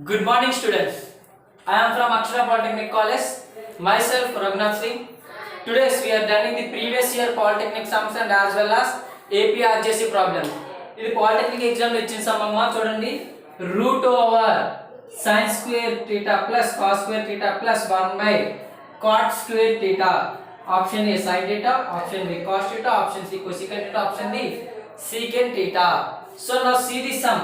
Good morning, students. I am from Akshara Polytechnic College. Myself, Raghunath Singh. Today we are learning the previous year Polytechnic sums and as well as APRJC problem. ఇది Polytechnic exam లో ఇచ్చిన some అమ్మా చూడండి. Root over sin square theta plus cos square theta plus 1 by cot square theta. Option A sin theta, option B cos theta, option C cosecant theta, option D secant theta. So now see the sum.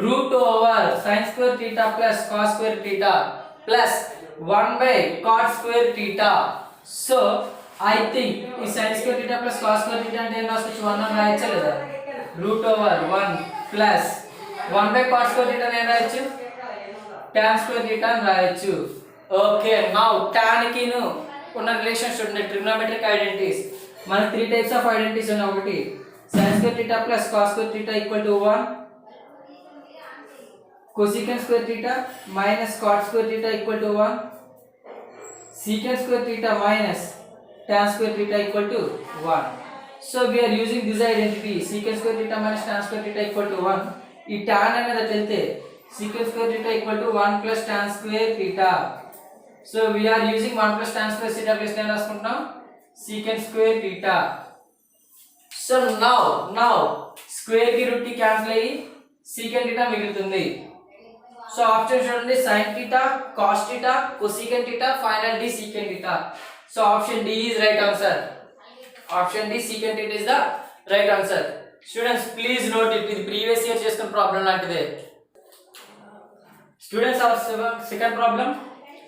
Root over sin square theta plus cos square theta plus 1 by cot square theta. So I think ఈ sin square theta plus cos square theta అంటే ఏం రాసుకోవచ్చు 1 అని రాయొచ్చా లేదా root over 1 plus 1 by cot square theta నేను రాయొచ్చు tan square theta అని రాయొచ్చు. ఓకే నౌ tan కి ఉన్న రిలేషన్ చూడండి ట్రిగ్నోమెట్రిక్ ఐడెంటిటీస్ మన 3 టైప్స్ ఆఫ్ ఐడెంటిటీస్ ఉన్నాయి. ఒకటి sin square theta plus cos square theta equal to 1, cosecant square theta minus cot square theta equal to 1, secant square theta minus tan square theta equal to 1. So we are using this identity secant square theta minus tan square theta equal to 1. ఈ tan అనేది తెలితే secant square theta equal to 1 plus tan square theta. So we are using 1 plus tan square theta plus నేను రాసుకుంటున్నాం secant square theta. So now square కి route కి cancel అయ్యి secant theta మిగులుతుంది. So option చూడండి sin theta, cos theta, cosecant theta, final D secant theta. So option D is right answer. Option D secant theta is the right answer. Students please note it, ఇది previous year చేసుకున్న problem లాంటిదే. Students our second problem,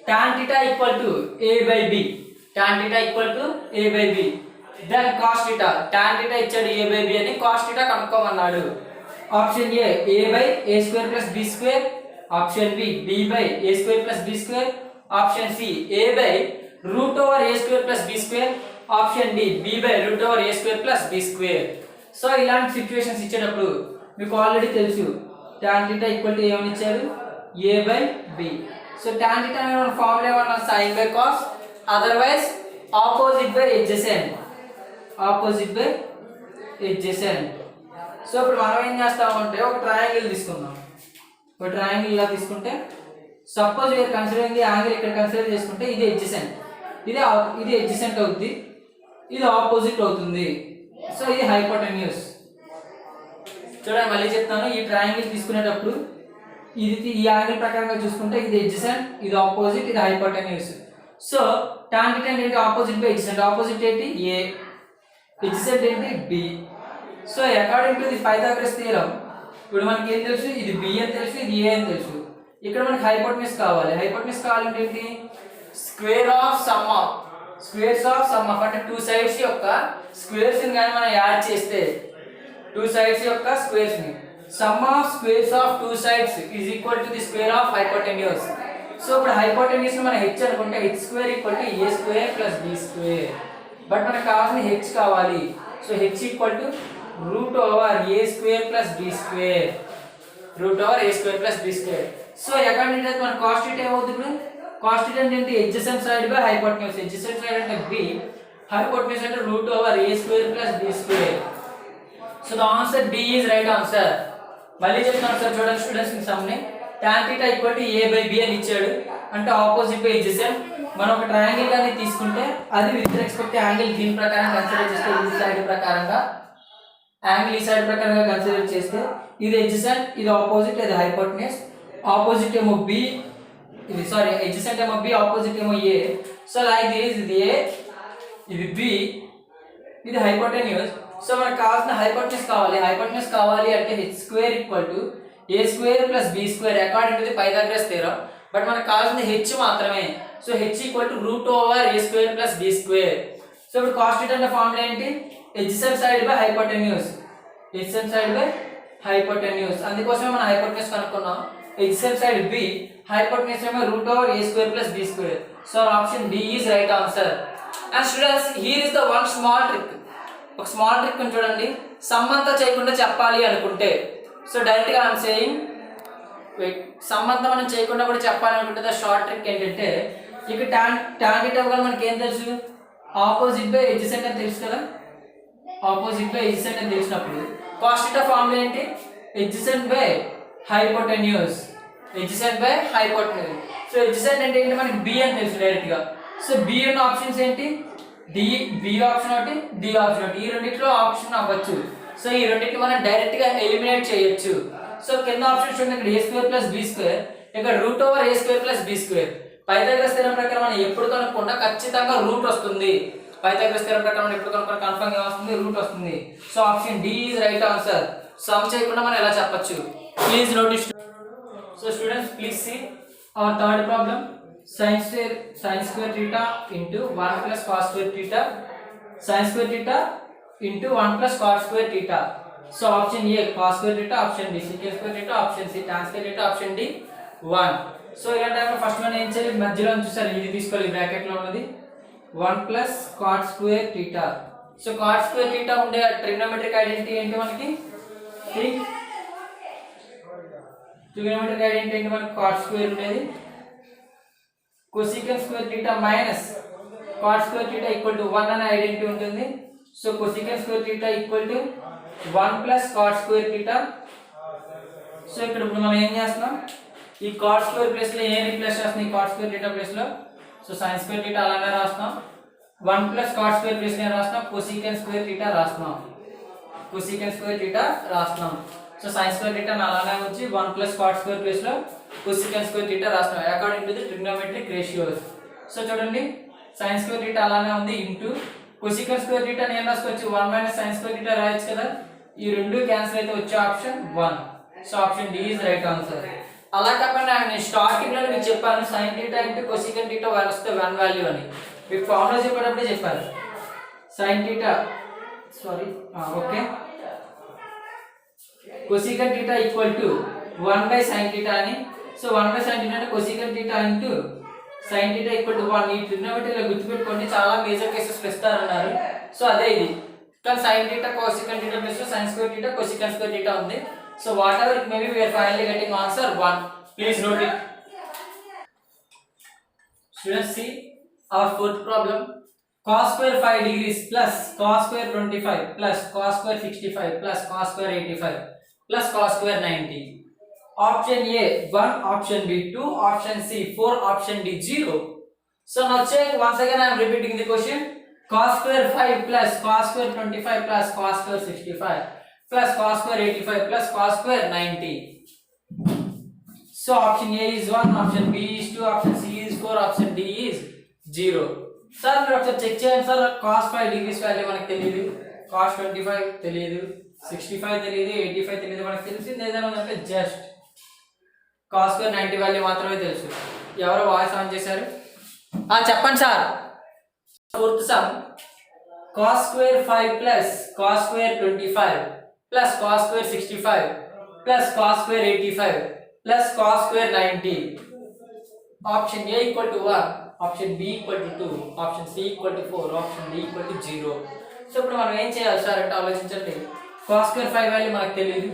tan theta equal to a by b. Tan theta equal to a by b. Then cos theta, tan theta ఇచ్చాడు a by b అని cos theta కనుక్కోమన్నాడు. Option A by a square plus b square, option B by a square plus b square, option C a by root over a square plus b square, option D b by root over a square plus b square. So ఇలాంటి situations ఇచ్చేటప్పుడు మీకు already తెలుసు tan theta equal to ఏమని ఇచ్చారు a by b. So tan theta అనే formula ఏమన్నా sin by cos, otherwise opposite by adjacent. Opposite by adjacent. So ఇప్పుడు మనం ఏం చేస్తామంటే ఒక ట్రయాంగిల్ తీసుకుందాం. ఒక ట్రయాంగిల్ ఇలా తీసుకుంటే suppose we are considering the angle ఇక్కడ కన్సిడర్ చేసుకుంటే ఇది adjacent, ఇది adjacent అవుతుంది, ఇది ఆపోజిట్ అవుతుంది. సో ఇది హైపోటెన్యూస్. చూడండి మళ్ళీ చెప్తాను, ఈ ట్రయాంగిల్ తీసుకునేటప్పుడు ఇది ఈ యాంగిల్ ప్రకారంగా చూసుకుంటే ఇది adjacent, ఇది ఆపోజిట్, ఇది హైపోటెన్యూస్. సో tan theta ఏంటి ఆపోజిట్ బై adjacent, ఆపోజిట్ ఏంటి a, adjacent ఏంటి b. So according to the Pythagoras theorem ఇప్పుడు మనకి ఏం తెలుసు, ఇది b అని తెలుసు, ఇది a అని తెలుసు. ఇక్కడ మనకి హైపోటెన్యూస్ కావాలి. హైపోటెన్యూస్ కావాలంటే ఏంటి స్క్వేర్స్ ఆఫ్ సమ్ ఆఫ్ అంటే టూ సైడ్స్ యొక్క స్క్వేర్స్ ని గాని మనం యాడ్ చేస్తే టూ సైడ్స్ యొక్క స్క్వేర్స్ ని some of squares of two sides is equal to the square of hypotenuse. So ఇప్పుడు హైపోటెన్యూస్ ని మనం h అనుకుంటే h square equal to a square plus b square. But మనకు కావాల్సిన h కావాలి. So h equal to root over a square plus b square, root over a square plus b square. So according to మన cos theta ఏమవుతుంది, ఇప్పుడు cos theta అంటే adjacent side by hypotenuse, adjacent side అంటే b, hypotenuse అంటే root over a square plus b square. So the answer D is right answer. మళ్ళీ చెప్తాను sir చూడండి students కి సమ్ని tan theta equal to a by b అని ఇచ్చాడు అంటే opposite by adjacent. మనం ఒక ట్రయాంగిల్ గాని తీసుకుంటే అది విత్ రెస్పెక్ట్ యాంగిల్ దీని ప్రకారం కన్సిడర్ చేస్తే ఈ సైడ్ ప్రకారంగా యాంగిల్ ఈ సైడ్ ప్రకారంగా కన్సిడర్ చేస్తే ఇది adjacent, ఇది ఆపోజిట్, ఇది హైపోటెన్యూస్. ఆపోజిట్ ఏమో b, ఇది సారీ adjacent ఏమో b, ఆపోజిట్ ఏమో a. సో లైక్ దిస్ ఇది a, ఇది b, ఇది హైపోటెన్యూస్. సో మనకు కావాల్సిన హైపోటెన్యూస్ కావాలి అంటే h square equal to a square plus b square according to the Pythagoras theorem. But మనకు కావాల్సిన h మాత్రమే. So h equal to root over a square plus b square. So ఇప్పుడు cos theta అంటే formula ఏంటి adjacent side by hypotenuse, adjacent side by hypotenuse. అందుకోసమే మనం hypotenuse కనుక్కున్నాం. adjacent side b, hypotenuse ఏమో root over a square plus b square. So option D is right answer. And students here is the one small trick. ఒక small trick చూడండి, some అంతా చేయకుండా చెప్పాలి అనుకుంటే so direct గా I'm saying some అంతా మనం చేయకుండా కూడా చెప్పాలి అనుకుంటే ద షార్ట్ ట్రిక్ ఏంటంటే ఇక్కడ tan theta వల్ల మనకి ఏం తెలుసు ఆపోజిట్ బై adjacent అని తెలుసు కదా, ఆపోజిట్ బై adjacent అని తెలిసినప్పుడు cos theta ఫార్ములా ఏంటి adjacent by hypotenuse. adjacent by hypotenuse. So adjacent అంటే ఏంటి మనకి b అని తెలుసు డైరెక్ట్ గా. సో b ఉన్న ఆప్షన్స్ ఏంటి, b ఆప్షన్ ఒకటి, d ఆప్షన్ ఒకటి, ఈ రెండిట్లో ఆప్షన్ అవ్వచ్చు. సో ఈ రెండింటిని మనం డైరెక్ట్ గా ఎలిమినేట్ చేయొచ్చు. సో కింద ఆప్షన్ చూడండి, ఇక్కడ a square plus b square, ఇక్కడ root over a square plus b square. Pythagoras theorem ప్రకారం మనం ఎప్పుడు కనుక్కుండా ఖచ్చితంగా రూట్ వస్తుంది. పైథాగరస్ థీరం ప్రకారం మనం ఎప్పుడు కనుక్కుండా కన్ఫర్మ్ గా వస్తుంది, రూట్ వస్తుంది. So option D is right answer. Sum చేయకుండా మనం ఎలా చెప్పొచ్చు, please notice. So students please see our third problem. sin square theta into 1 plus cos square theta, sin square theta into 1 plus cos square theta. So option A cos square theta, option B secant square theta, option C tan square theta, option D 1. So ఇలాంటి టైంలో first మనం ఏం చేయాలి, మధ్యలో చూసారు ఇది తీసుకోవాలి, bracket లో ఉన్నది 1 plus cot square theta. So cot square theta ఉండే ట్రిగ్నోమెట్రిక్ ఐడెంటిటీ ఏంటి మనకి, ట్రిగ్నోమెట్రిక్ ఐడెంటిటీ ఏంటి మనకి, cot square ఉండేది cosecant square theta minus cot square theta equal to 1 అనే ఐడెంటిటీ ఉంటుంది. So cosecant square theta equal to 1 plus cot square theta. So ఇక్కడ ఇప్పుడు మనం ఏం చేస్తున్నాం, ఈ cot square ప్లేస్ లో ఏం రీప్లేస్ చేస్తున్నాం, ఈ cot square theta ప్లేస్ లో. సో sin square theta అలానే రాస్తున్నాం, 1 plus cot square ప్లేస్ లో రాస్తున్నాం, cosecant square theta రాస్తున్నాం, cosecant square theta రాస్తున్నాం. సో sin square theta అలానే వచ్చి 1 plus cot square ప్లేస్ లో cosecant square theta రాస్తున్నాం according to the trigonometric ratios. So చూడండి sin square theta అలానే ఉంది ఇంటూ cosecant square theta ని ఏం రాసుకోవచ్చు, 1 minus sin square theta రాయొచ్చు కదా. ఈ రెండు క్యాన్సిల్ అయితే వచ్చే option 1. So option D is right answer. అలా కాకుండా నేను స్టార్టింగ్ లో మీకు చెప్పాను sin theta into cosecant theta 1 వస్తే 1 వాల్యూ అని మీకు ఫార్ములా చెప్పేటప్పుడే చెప్పాను. sin theta okay, cosecant theta equal to 1 by sin theta అని. సో 1 by sin theta అంటే cosecant theta into sin theta equal to 1. ఈ ట్రిగ్నోమెట్రీలో గుర్తుపెట్టుకోండి, చాలా మేజర్ కేసెస్ ఇస్తారన్నారు. సో అదే ఇది, కానీ sin theta cosecant theta plus sin square theta cosecant square theta ఉంది. So what ever it may be, we are finally getting answer 1. Please note it. Students see our fourth problem. Cos square 5 degrees plus cos square 25 plus cos square 65 plus cos square 85 plus cos square 90. Option A 1, option B 2, option C 4, option D 0. So now check once again, I am repeating the question. Cos square 5 plus cos square 25 plus cos square 65 plus cos square 85 plus cos square 90. So option A is 1, option B is 2, option C is 4, option D is 0. Sir మీరు ఒకసారి check చేయండి sir. cos 5 degrees value మనకు తెలియదు, cos 25 తెలియదు, 65 తెలియదు, 85 తెలియదు. మనకు తెలిసింది ఏదైనా ఉందంటే జస్ట్ cos square 90 వాల్యూ మాత్రమే తెలుసు. ఎవరో వాయిస్ ఆన్ చేశారు, చెప్పండి sir. Fourth sum, cos square 5 plus cos square 25 plus cos square 65 plus cos square 85 plus cos square 90. Option A equal to 1, option B equal to 2, option C equal to 4, option D equal to 0. So ఇప్పుడు మనం ఏం చేయాలి sir అంటే ఆలోచించండి. cos square 5 value మనకు తెలియదు,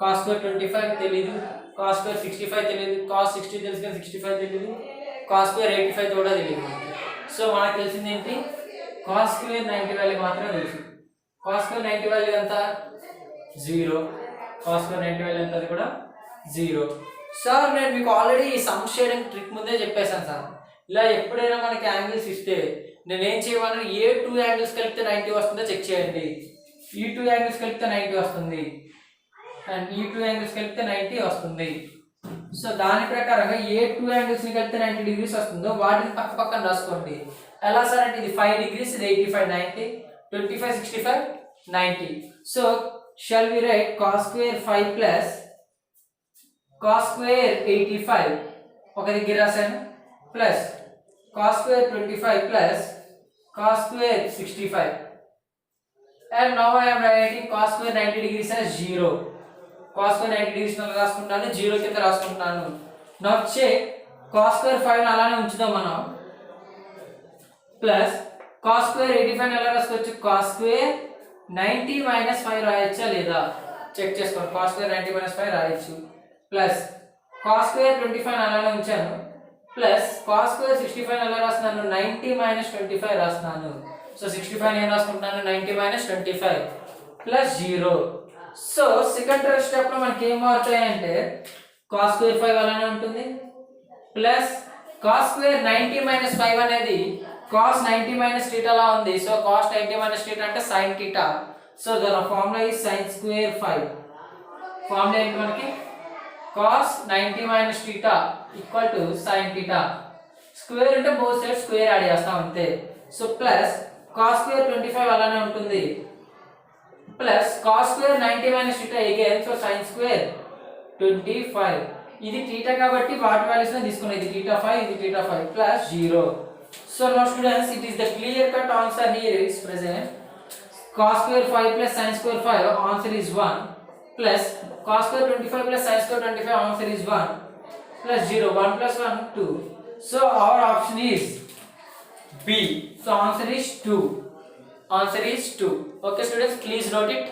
cos square 25 తెలియదు, cos square 65 తెలియదు, cos 60 తెలుసు కానీ 65 తెలియదు, cos square 85 కూడా తెలియదు మనకి. సో మనకు తెలిసింది ఏంటి, cos square 90 వాల్యూ మాత్రమే తెలుసు. cos square 90 వాల్యూ ఎంత, 0. cos square 90 వాల్యూ ఎంత, అది కూడా 0. సార్ నేను మీకు ఆల్రెడీ ఈ సమ్ షేడింగ్ ట్రిక్ ముందే చెప్పేశాను సార్. ఇలా ఎప్పుడైనా మనకి యాంగిల్స్ ఇస్తే నేనేం చేయమని, ఏ 2 యాంగిల్స్ కలిపితే 90 వస్తుందో చెక్ చేయండి. ఈ 2 యాంగిల్స్ కలిపితే 90 వస్తుంది అండ్ ఈ 2 యాంగిల్స్ కలిపితే 90 వస్తుంది. సో దాని ప్రకారంగా ఏ 2 యాంగిల్స్ ని కలిపితే 90 డిగ్రీస్ వస్తుందో వాటిని పక్క పక్కన రాసుకోండి. ఎలా సార్ అంటే ఇది 5 డిగ్రీస్, ఇది 85 90, 25 65 90. So shall we write cos square 5 plus cos square 85 ఒక దగ్గర రాశాను, plus cos square 25 plus cos square 65, and now I am writing cos square 90 degrees as 0. cos square 90 degrees రాసుకుంటాను, 0 కింద రాసుకుంటాను. now check cos square 5 అలానే ఉంచుదాం మనం, plus cos square 85 ఎలా రాసుకోవచ్చు, cos square 90 minus 5 రాయొచ్చా లేదా చెక్ చేసుకోండి. cos square 90 minus 5 రాయొచ్చు, ప్లస్ cos square 25 అలానే ఉంచాను, ప్లస్ cos square 65 ఎలా రాస్తున్నాను, 90 minus 25 రాస్తున్నాను. సో 65 నేను రాసుకుంటాను, 90 minus 25 plus 0. So second step లో మనకి ఏం మారుతాయంటే కాస్ స్క్వేర్ 5 అలానే ఉంటుంది ప్లస్ కాస్ స్క్వేర్ 90 మైనస్ 5 అనేది కాస్ 90 మైనస్ థీటా లా ఉంది. సో కాస్ 90 మైనస్ థీటా అంటే sin theta. So the formula is sin square 5. Formula ఏంటి మనకి cos 90 minus theta equal to sin theta. Square అంటే బోత్ సైడ్ స్క్వేర్ యాడ్ చేస్తాం అంతే. So plus cos square 25 అలానే ఉంటుంది plus cos square 90 minus theta again. So sin square 25. ఇది theta కాబట్టి వాటి వాల్యూస్ ని తీసుకున్నాం. ఇది థీటా 5 ఇది theta 5 plus 0. So now students it is the clear cut answer here is present. cos square 5 plus sin square 5 answer is 1 plus cos square 25 plus sin square 25 answer is 1 plus 0. 1 plus 1 2. So our option is B. So answer is 2. Answer is 2. Okay students, please note it.